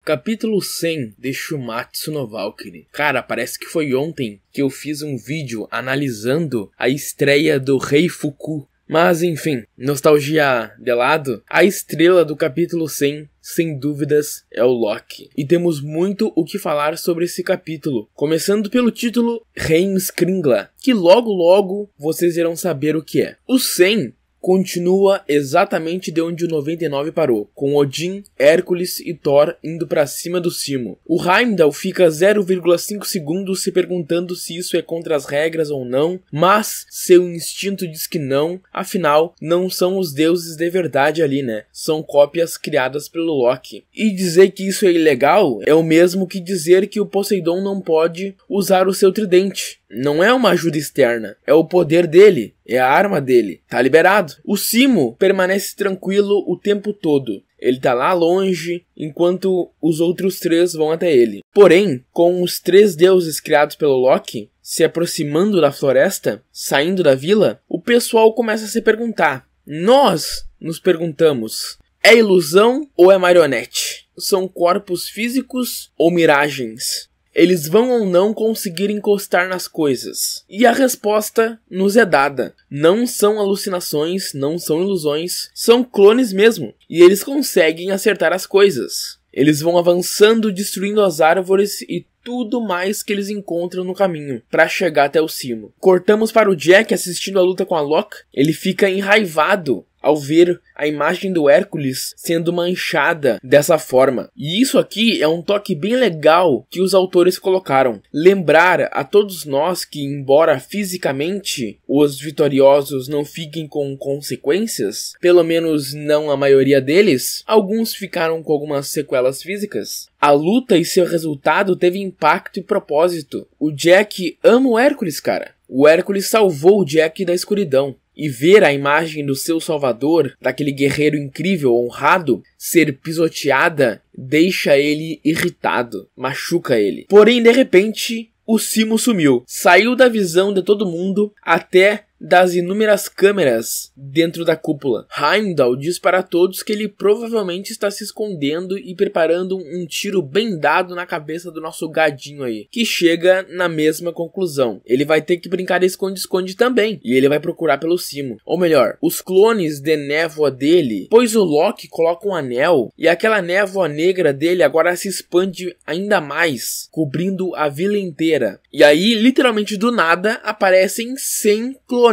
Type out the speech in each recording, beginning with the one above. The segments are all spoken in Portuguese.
Capítulo 100 de Shumatsu no Valkyrie. Cara, parece que foi ontem que eu fiz um vídeo analisando a estreia do Rei Fuku. Mas enfim, nostalgia de lado, a estrela do capítulo 100, sem dúvidas, é o Loki. E temos muito o que falar sobre esse capítulo, começando pelo título Heimskringla, que logo vocês irão saber o que é. O 100 continua exatamente de onde o 99 parou, com Odin, Hércules e Thor indo pra cima do Simo. O Heimdall fica 0,5 segundos se perguntando se isso é contra as regras ou não, mas seu instinto diz que não, afinal, não são os deuses de verdade ali, né? São cópias criadas pelo Loki. E dizer que isso é ilegal é o mesmo que dizer que o Poseidon não pode usar o seu tridente. Não é uma ajuda externa, é o poder dele, é a arma dele, tá liberado. O Simo permanece tranquilo o tempo todo. Ele tá lá longe, enquanto os outros três vão até ele. Porém, com os três deuses criados pelo Loki se aproximando da floresta, saindo da vila, o pessoal começa a se perguntar. Nós nos perguntamos, é ilusão ou é marionete? São corpos físicos ou miragens? Eles vão ou não conseguir encostar nas coisas? E a resposta nos é dada. Não são alucinações, não são ilusões, são clones mesmo. E eles conseguem acertar as coisas. Eles vão avançando, destruindo as árvores e tudo mais que eles encontram no caminho, para chegar até o cimo. Cortamos para o Jack assistindo a luta com a Loki. Ele fica enraivado ao ver a imagem do Hércules sendo manchada dessa forma. E isso aqui é um toque bem legal que os autores colocaram. Lembrar a todos nós que, embora fisicamente os vitoriosos não fiquem com consequências, pelo menos não a maioria deles, alguns ficaram com algumas sequelas físicas. A luta e seu resultado teve impacto e propósito. O Jack ama o Hércules, cara. O Hércules salvou o Jack da escuridão. E ver a imagem do seu salvador, daquele guerreiro incrível, honrado, ser pisoteada, deixa ele irritado, machuca ele. Porém, de repente, o Simo sumiu. Saiu da visão de todo mundo até das inúmeras câmeras dentro da cúpula. Heimdall diz para todos que ele provavelmente está se escondendo e preparando um tiro bem dado na cabeça do nosso gadinho aí, que chega na mesma conclusão. Ele vai ter que brincar de esconde-esconde também, e ele vai procurar pelo Simo. Ou melhor, os clones de névoa dele, pois o Loki coloca um anel, e aquela névoa negra dele agora se expande ainda mais, cobrindo a vila inteira. E aí, literalmente do nada, aparecem 100 clones.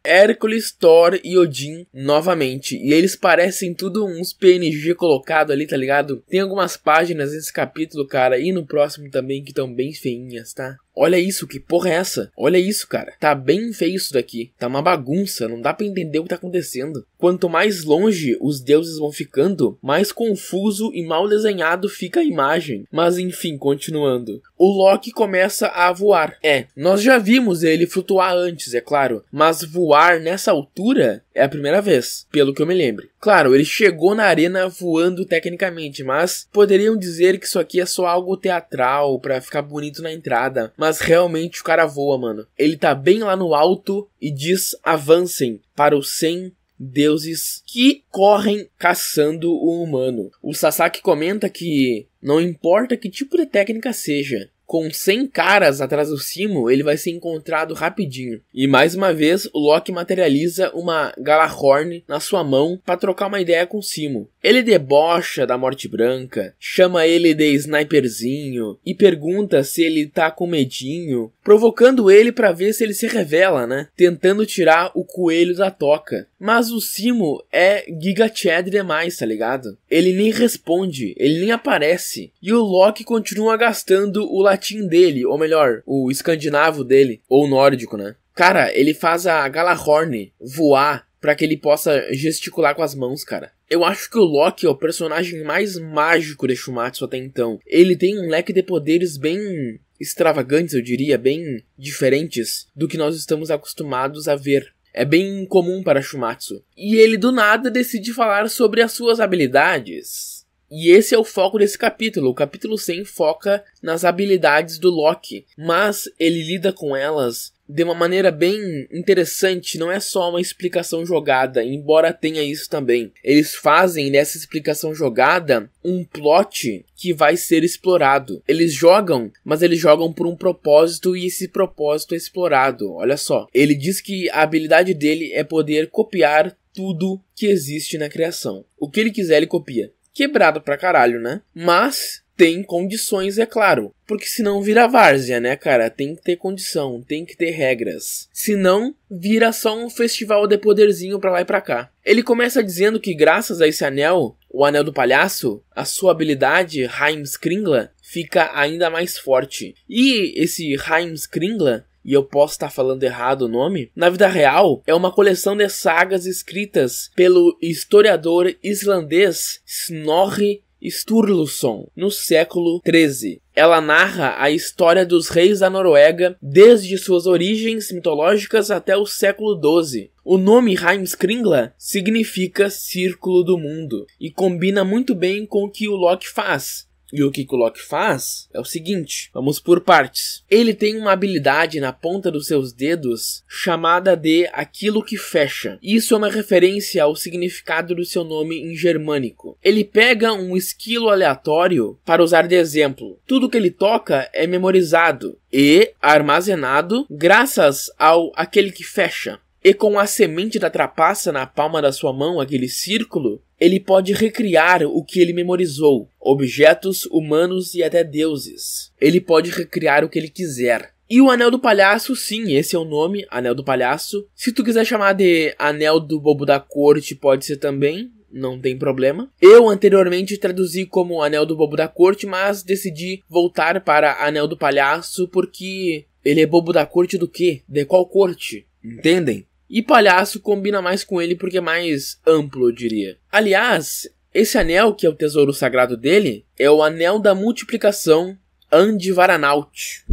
Hércules, Thor e Odin novamente. E eles parecem tudo uns PNG colocado ali, tá ligado? Tem algumas páginas nesse capítulo, cara, e no próximo também que estão bem feinhas, tá? Olha isso, que porra é essa? Olha isso, cara. Tá bem feio isso daqui. Tá uma bagunça, não dá pra entender o que tá acontecendo. Quanto mais longe os deuses vão ficando, mais confuso e mal desenhado fica a imagem. Mas enfim, continuando. O Loki começa a voar. Nós já vimos ele flutuar antes, é claro. Mas voar nessa altura é a primeira vez, pelo que eu me lembro. Claro, ele chegou na arena voando tecnicamente, mas poderiam dizer que isso aqui é só algo teatral pra ficar bonito na entrada. Mas realmente o cara voa, mano. Ele tá bem lá no alto e diz: avancem para os 100 deuses que correm caçando o humano. O Sasaki comenta que não importa que tipo de técnica seja, com 100 caras atrás do Simo, ele vai ser encontrado rapidinho. E mais uma vez, o Loki materializa uma Galahorn na sua mão para trocar uma ideia com o Simo. Ele debocha da Morte Branca, chama ele de sniperzinho e pergunta se ele tá com medinho, provocando ele para ver se ele se revela, né? Tentando tirar o coelho da toca. Mas o Simo é Giga Chad demais, tá ligado? Ele nem responde, ele nem aparece. E o Loki continua gastando o latim dele, ou melhor, o escandinavo dele, ou nórdico, né? Cara, ele faz a Galahorn voar pra que ele possa gesticular com as mãos, cara. Eu acho que o Loki é o personagem mais mágico de Shumatsu até então. Ele tem um leque de poderes bem extravagantes, eu diria, bem diferentes do que nós estamos acostumados a ver. É bem comum para Shumatsu. E ele do nada decide falar sobre as suas habilidades. E esse é o foco desse capítulo. O capítulo 100 foca nas habilidades do Loki, mas ele lida com elas de uma maneira bem interessante, não é só uma explicação jogada, embora tenha isso também. Eles fazem dessa explicação jogada um plot que vai ser explorado. Eles jogam, mas eles jogam por um propósito e esse propósito é explorado. Olha só, ele diz que a habilidade dele é poder copiar tudo que existe na criação. O que ele quiser ele copia. Quebrado pra caralho, né? Mas tem condições, é claro. Porque senão vira várzea, né, cara? Tem que ter condição, tem que ter regras. Senão, vira só um festival de poderzinho pra lá e pra cá. Ele começa dizendo que graças a esse anel, o anel do palhaço, a sua habilidade, Heimskringla, fica ainda mais forte. E esse Heimskringla, e eu posso estar falando errado o nome, na vida real é uma coleção de sagas escritas pelo historiador islandês Snorri Sturluson, no século XIII. Ela narra a história dos reis da Noruega desde suas origens mitológicas até o século XII. O nome Heimskringla significa Círculo do Mundo e combina muito bem com o que o Loki faz. E o que o Loki faz é o seguinte, vamos por partes. Ele tem uma habilidade na ponta dos seus dedos chamada de aquilo que fecha. Isso é uma referência ao significado do seu nome em germânico. Ele pega um esquilo aleatório para usar de exemplo. Tudo que ele toca é memorizado e armazenado graças ao aquele que fecha. E com a semente da trapaça na palma da sua mão, aquele círculo, ele pode recriar o que ele memorizou, objetos, humanos e até deuses. Ele pode recriar o que ele quiser. E o Anel do Palhaço, sim, esse é o nome, Anel do Palhaço. Se tu quiser chamar de Anel do Bobo da Corte, pode ser também, não tem problema. Eu anteriormente traduzi como Anel do Bobo da Corte, mas decidi voltar para Anel do Palhaço porque ele é bobo da corte do quê? De qual corte? Entendem? E palhaço combina mais com ele porque é mais amplo, eu diria. Aliás, esse anel, que é o tesouro sagrado dele, é o Anel da Multiplicação Andvaranaut.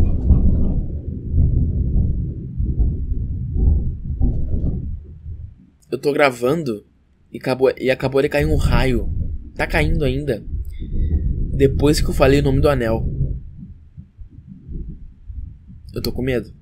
Eu tô gravando e acabou de cair um raio. Tá caindo ainda. Depois que eu falei o nome do anel. Eu tô com medo.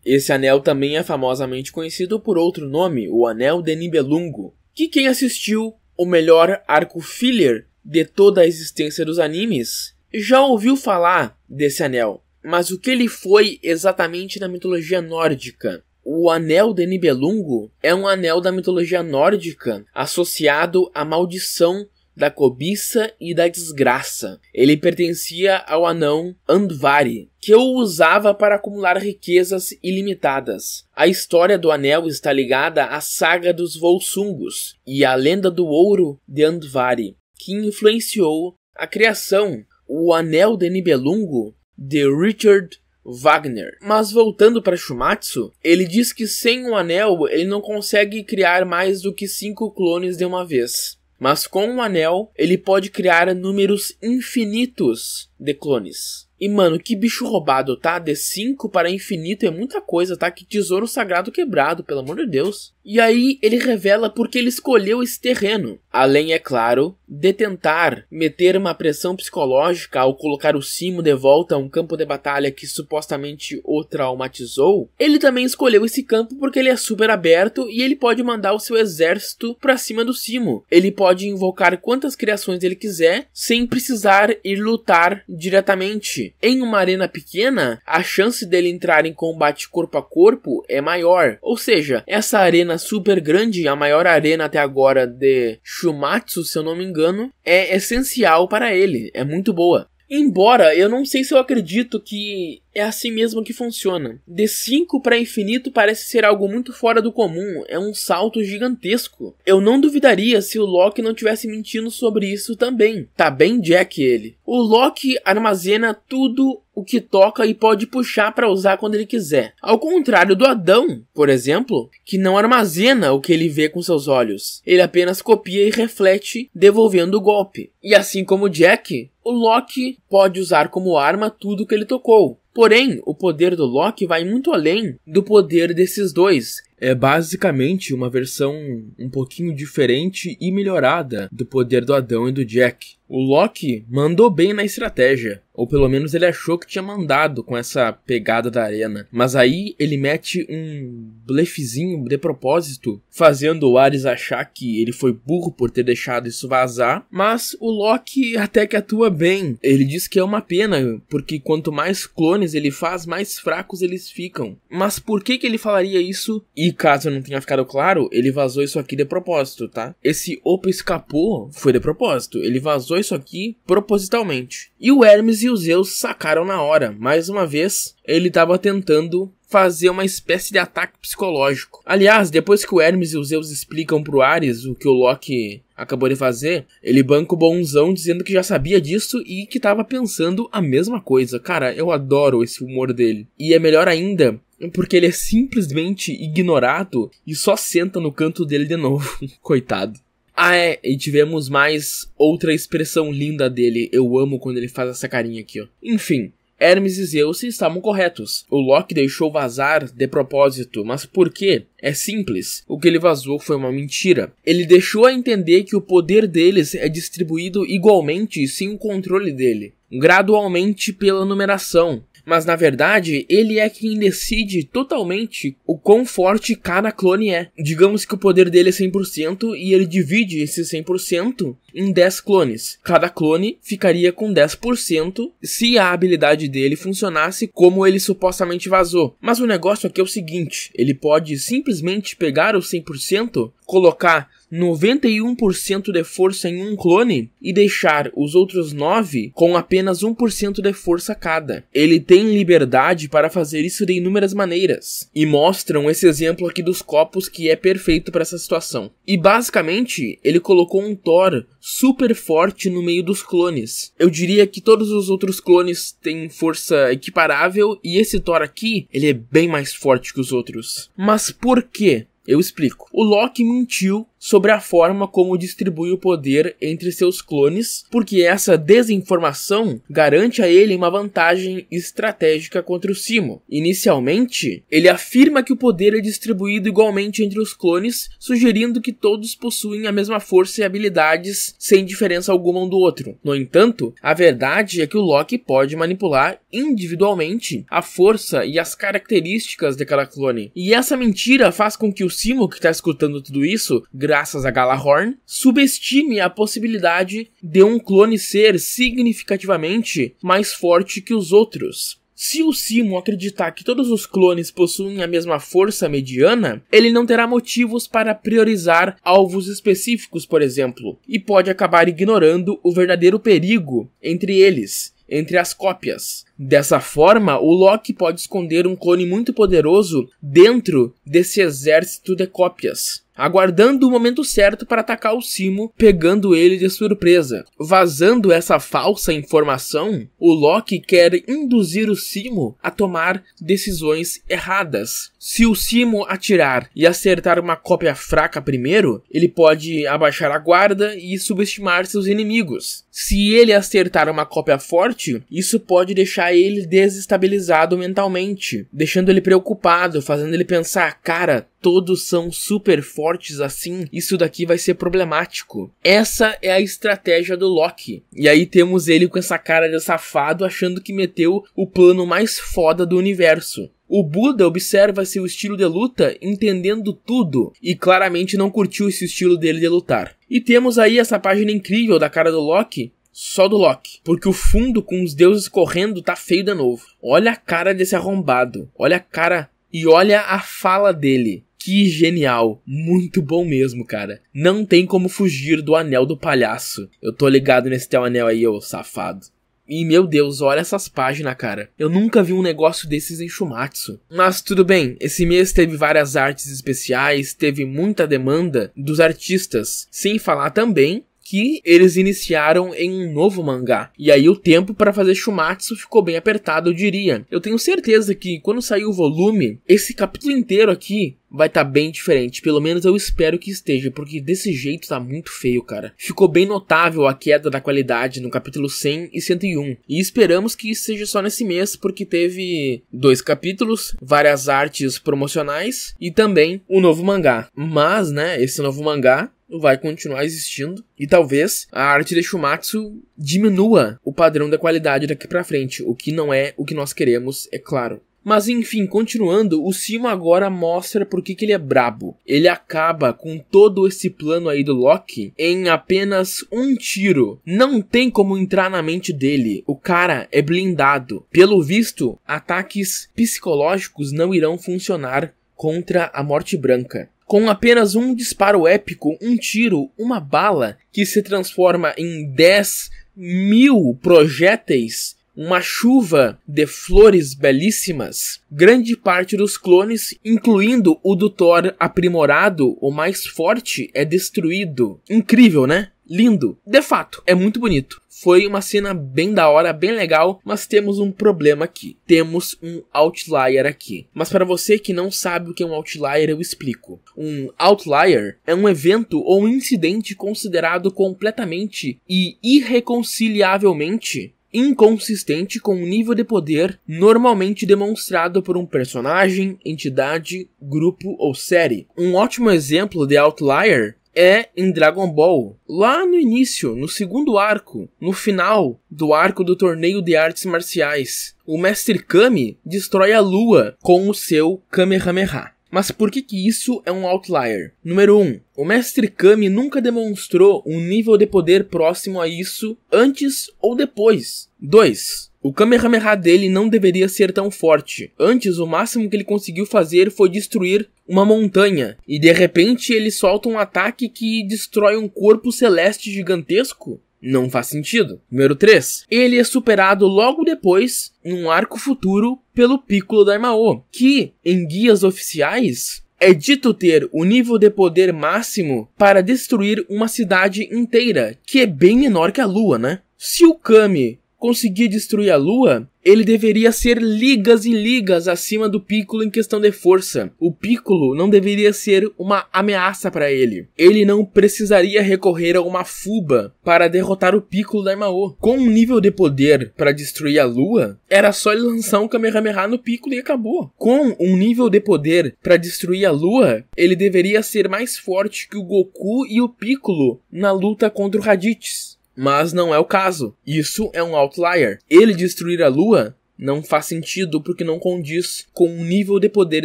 Esse anel também é famosamente conhecido por outro nome, o Anel de Nibelungo, que quem assistiu o melhor arco filler de toda a existência dos animes já ouviu falar desse anel. Mas o que ele foi exatamente na mitologia nórdica? O Anel de Nibelungo é um anel da mitologia nórdica associado à maldição da cobiça e da desgraça. Ele pertencia ao anão Andvari, que o usava para acumular riquezas ilimitadas. A história do anel está ligada à saga dos Volsungos e à lenda do ouro de Andvari, que influenciou a criação, o Anel de Nibelungo, de Richard Wagner. Mas voltando para Shumatsu, ele diz que sem o anel ele não consegue criar mais do que 5 clones de uma vez. Mas com o anel, ele pode criar números infinitos de clones. E mano, que bicho roubado, tá? De 5 para infinito é muita coisa, tá? Que tesouro sagrado quebrado, pelo amor de Deus. E aí ele revela porque ele escolheu esse terreno. Além, é claro, de tentar meter uma pressão psicológica ao colocar o Simo de volta a um campo de batalha que supostamente o traumatizou, ele também escolheu esse campo porque ele é super aberto e ele pode mandar o seu exército pra cima do Simo. Ele pode invocar quantas criações ele quiser sem precisar ir lutar diretamente. Em uma arena pequena, a chance dele entrar em combate corpo a corpo é maior. Ou seja, essa arena super grande, a maior arena até agora de Shumatsu, se eu não me engano, é essencial para ele, é muito boa. Embora eu não sei se eu acredito que é assim mesmo que funciona. De 5 para infinito parece ser algo muito fora do comum, é um salto gigantesco. Eu não duvidaria se o Loki não tivesse mentindo sobre isso também. Tá bem Jack ele. O Loki armazena tudo o que toca e pode puxar para usar quando ele quiser. Ao contrário do Adão, por exemplo, que não armazena o que ele vê com seus olhos. Ele apenas copia e reflete, devolvendo o golpe. E assim como Jack, o Loki pode usar como arma tudo que ele tocou. Porém, o poder do Loki vai muito além do poder desses dois. é basicamente uma versão um pouquinho diferente e melhorada do poder do Adão e do Jack. O Loki mandou bem na estratégia, ou pelo menos ele achou que tinha mandado com essa pegada da arena. Mas aí ele mete um blefezinho de propósito, fazendo o Ares achar que ele foi burro por ter deixado isso vazar. Mas o Loki até que atua bem. Ele diz que é uma pena, porque quanto mais clones ele faz, mais fracos eles ficam. Mas por que ele falaria isso? E caso não tenha ficado claro, ele vazou isso aqui de propósito, tá? Esse Opa escapou foi de propósito. Ele vazou isso aqui propositalmente. E o Hermes e o Zeus sacaram na hora. Mais uma vez, ele estava tentando fazer uma espécie de ataque psicológico. Aliás, depois que o Hermes e o Zeus explicam pro Ares o que o Loki acabou de fazer, ele banca o bonzão dizendo que já sabia disso e que estava pensando a mesma coisa. Cara, eu adoro esse humor dele. E é melhor ainda porque ele é simplesmente ignorado e só senta no canto dele de novo. Coitado. Ah, e tivemos mais outra expressão linda dele. Eu amo quando ele faz essa carinha aqui, ó. Enfim, Hermes e Zeus estavam corretos. O Loki deixou vazar de propósito, mas por quê? É simples. O que ele vazou foi uma mentira. Ele deixou a entender que o poder deles é distribuído igualmente sem o controle dele, gradualmente pela numeração. Mas na verdade, ele é quem decide totalmente o quão forte cada clone é. Digamos que o poder dele é 100% e ele divide esse 100% em 10 clones. Cada clone ficaria com 10% se a habilidade dele funcionasse como ele supostamente vazou. Mas o negócio aqui é o seguinte, ele pode simplesmente pegar o 100%, colocar 91% de força em um clone e deixar os outros 9 com apenas 1% de força cada. Ele tem liberdade para fazer isso de inúmeras maneiras. E mostram esse exemplo aqui dos copos que é perfeito para essa situação. E basicamente, ele colocou um Thor super forte no meio dos clones. Eu diria que todos os outros clones têm força equiparável e esse Thor aqui, ele é bem mais forte que os outros. Mas por quê? Eu explico. O Loki mentiu sobre a forma como distribui o poder entre seus clones, porque essa desinformação garante a ele uma vantagem estratégica contra o Simo. Inicialmente, ele afirma que o poder é distribuído igualmente entre os clones, sugerindo que todos possuem a mesma força e habilidades sem diferença alguma um do outro. No entanto, a verdade é que o Loki pode manipular individualmente a força e as características de cada clone. E essa mentira faz com que o Simo, que está escutando tudo isso, graças a Galahorn, subestime a possibilidade de um clone ser significativamente mais forte que os outros. Se o Simo acreditar que todos os clones possuem a mesma força mediana, ele não terá motivos para priorizar alvos específicos, por exemplo, e pode acabar ignorando o verdadeiro perigo entre eles, entre as cópias. Dessa forma, o Loki pode esconder um clone muito poderoso dentro desse exército de cópias, aguardando o momento certo para atacar o Simo, pegando ele de surpresa. Vazando essa falsa informação, o Loki quer induzir o Simo a tomar decisões erradas. Se o Simo atirar e acertar uma cópia fraca primeiro, ele pode abaixar a guarda e subestimar seus inimigos. Se ele acertar uma cópia forte, isso pode deixar ele desestabilizado mentalmente, deixando ele preocupado, fazendo ele pensar, cara, todos são super fortes assim, isso daqui vai ser problemático. Essa é a estratégia do Loki. E aí temos ele com essa cara de safado, achando que meteu o plano mais foda do universo. O Buda observa seu estilo de luta, entendendo tudo, e claramente não curtiu esse estilo dele de lutar. E temos aí essa página incrível da cara do Loki, só do Loki, porque o fundo com os deuses correndo tá feio de novo. Olha a cara desse arrombado, olha a cara e olha a fala dele. Que genial, muito bom mesmo, cara. Não tem como fugir do anel do palhaço. Eu tô ligado nesse teu anel aí, ô safado. E meu Deus, olha essas páginas, cara. Eu nunca vi um negócio desses em Shumatsu. Mas tudo bem, esse mês teve várias artes especiais, teve muita demanda dos artistas. Sem falar também que eles iniciaram em um novo mangá. E aí o tempo para fazer Shumatsu ficou bem apertado, eu diria. Eu tenho certeza que quando sair o volume, esse capítulo inteiro aqui vai estar bem diferente. Pelo menos eu espero que esteja, porque desse jeito tá muito feio, cara. Ficou bem notável a queda da qualidade no capítulo 100 e 101. E esperamos que isso seja só nesse mês, porque teve 2 capítulos, várias artes promocionais e também o novo mangá. Mas, né, esse novo mangá vai continuar existindo e talvez a arte de Shumatsu diminua o padrão da qualidade daqui pra frente, o que não é o que nós queremos, é claro. Mas enfim, continuando, o Simo agora mostra por que ele é brabo. Ele acaba com todo esse plano aí do Loki em apenas um tiro. Não tem como entrar na mente dele. O cara é blindado. Pelo visto, ataques psicológicos não irão funcionar contra a Morte Branca. Com apenas um disparo épico, um tiro, uma bala que se transforma em 10.000 projéteis, uma chuva de flores belíssimas, grande parte dos clones, incluindo o do Thor aprimorado, o mais forte, é destruído. Incrível, né? Lindo. De fato, é muito bonito. Foi uma cena bem da hora, bem legal, mas temos um problema aqui. Temos um outlier aqui. Mas para você que não sabe o que é um outlier, eu explico. Um outlier é um evento ou um incidente considerado completamente e irreconciliavelmente inconsistente com um nível de poder normalmente demonstrado por um personagem, entidade, grupo ou série. Um ótimo exemplo de outlier é em Dragon Ball, lá no início, no segundo arco, no final do arco do torneio de artes marciais. O Mestre Kami destrói a lua com o seu Kamehameha. Mas por que isso é um outlier? Número 1. O Mestre Kami nunca demonstrou um nível de poder próximo a isso antes ou depois. 2. O Kamehameha dele não deveria ser tão forte. Antes, o máximo que ele conseguiu fazer foi destruir uma montanha. E de repente ele solta um ataque que destrói um corpo celeste gigantesco? Não faz sentido. Número 3. Ele é superado logo depois, num arco futuro, pelo Piccolo Daimao, que, em guias oficiais, é dito ter o nível de poder máximo para destruir uma cidade inteira, que é bem menor que a Lua, né? Se o Kami conseguir destruir a Lua, ele deveria ser ligas e ligas acima do Piccolo em questão de força. O Piccolo não deveria ser uma ameaça para ele. Ele não precisaria recorrer a uma fuba para derrotar o Piccolo Daimao. Com um nível de poder para destruir a Lua, era só ele lançar um Kamehameha no Piccolo e acabou. Com um nível de poder para destruir a Lua, ele deveria ser mais forte que o Goku e o Piccolo na luta contra o Raditz. Mas não é o caso. Isso é um outlier. Ele destruir a Lua não faz sentido porque não condiz com um nível de poder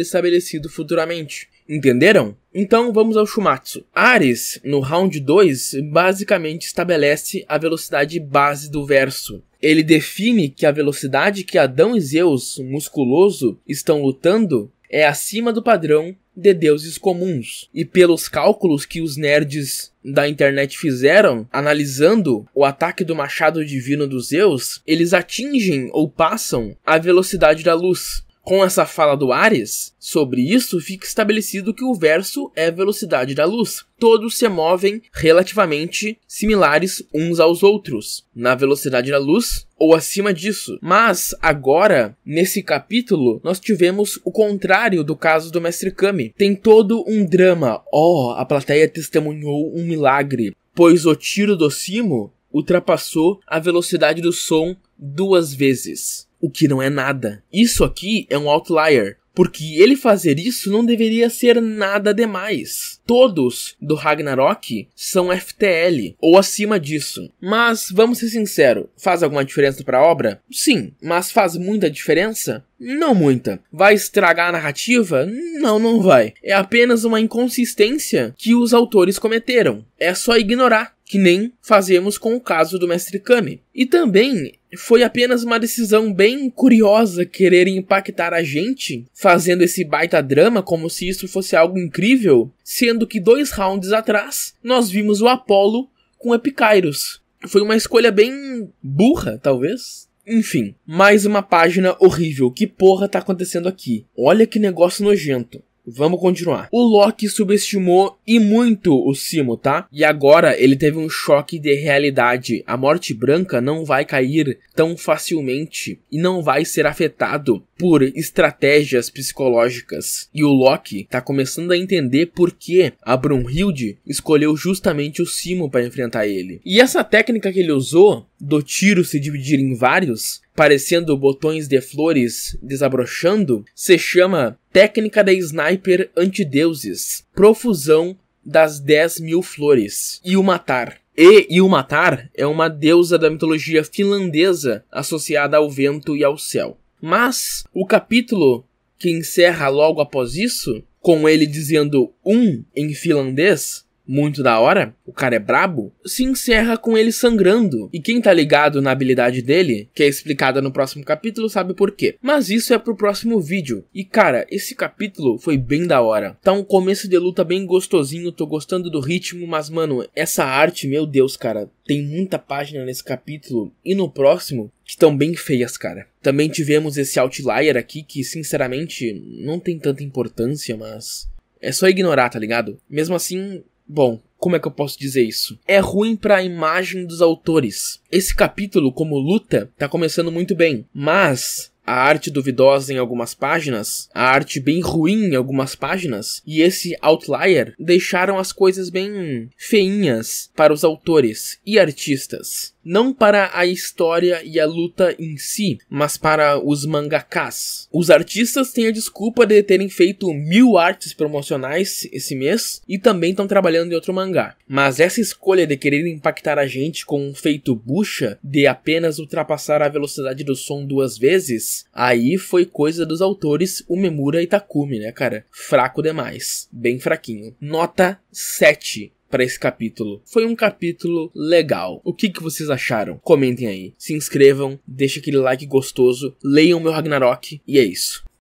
estabelecido futuramente. Entenderam? Então vamos ao Shumatsu. Ares, no round 2, basicamente estabelece a velocidade base do verso. Ele define que a velocidade que Adão e Zeus, musculoso, estão lutando é acima do padrão de deuses comuns. E pelos cálculos que os nerds da internet fizeram, analisando o ataque do machado divino dos Zeus, eles atingem ou passam a velocidade da luz. Com essa fala do Ares sobre isso, fica estabelecido que o verso é a velocidade da luz. Todos se movem relativamente similares uns aos outros, na velocidade da luz ou acima disso. Mas agora, nesse capítulo, nós tivemos o contrário do caso do Mestre Kami. Tem todo um drama. A plateia testemunhou um milagre, pois o tiro do Simo ultrapassou a velocidade do som 2 vezes. O que não é nada. Isso aqui é um outlier, porque ele fazer isso não deveria ser nada demais. Todos do Ragnarok são FTL, ou acima disso. Mas, vamos ser sinceros, faz alguma diferença para a obra? Sim, mas faz muita diferença? Não muita. Vai estragar a narrativa? Não vai. É apenas uma inconsistência que os autores cometeram. É só ignorar, que nem fazemos com o caso do Mestre Kami. E também foi apenas uma decisão bem curiosa querer impactar a gente, fazendo esse baita drama como se isso fosse algo incrível, sendo que 2 rounds atrás nós vimos o Apollo com Epicairos. Foi uma escolha bem burra, talvez. Enfim, mais uma página horrível. Que porra tá acontecendo aqui? Olha que negócio nojento. Vamos continuar. O Loki subestimou e muito o Simo, tá? E agora ele teve um choque de realidade. A Morte Branca não vai cair tão facilmente e não vai ser afetado por estratégias psicológicas. E o Loki tá começando a entender por que a Brunhilde escolheu justamente o Simo para enfrentar ele. E essa técnica que ele usou, do tiro se dividir em vários, parecendo botões de flores desabrochando, se chama técnica da sniper antideuses, profusão das 10.000 flores. Ilmatar. Ilmatar é uma deusa da mitologia finlandesa associada ao vento e ao céu. Mas o capítulo que encerra logo após isso, com ele dizendo em finlandês, muito da hora, o cara é brabo, se encerra com ele sangrando. E quem tá ligado na habilidade dele, que é explicada no próximo capítulo, sabe por quê. Mas isso é pro próximo vídeo. E cara, esse capítulo foi bem da hora. Tá um começo de luta bem gostosinho, tô gostando do ritmo, mas mano, essa arte, meu Deus, cara, tem muita página nesse capítulo. E no próximo, que estão bem feias, cara. Também tivemos esse Outlier aqui, que sinceramente não tem tanta importância, mas é só ignorar, tá ligado? Mesmo assim, bom, como é que eu posso dizer isso? É ruim pra imagem dos autores. Esse capítulo, como luta, tá começando muito bem, mas a arte duvidosa em algumas páginas, a arte bem ruim em algumas páginas, e esse Outlier deixaram as coisas bem feinhas para os autores e artistas. Não para a história e a luta em si, mas para os mangakas. Os artistas têm a desculpa de terem feito 1000 artes promocionais esse mês e também estão trabalhando em outro mangá. Mas essa escolha de querer impactar a gente com um feito bucha, de apenas ultrapassar a velocidade do som 2 vezes, aí foi coisa dos autores Umemura e Takumi, né, cara? Fraco demais. Bem fraquinho. Nota 7. Para esse capítulo. Foi um capítulo legal. O que vocês acharam? Comentem aí. Se inscrevam, deixem aquele like gostoso, leiam meu Ragnarok e é isso.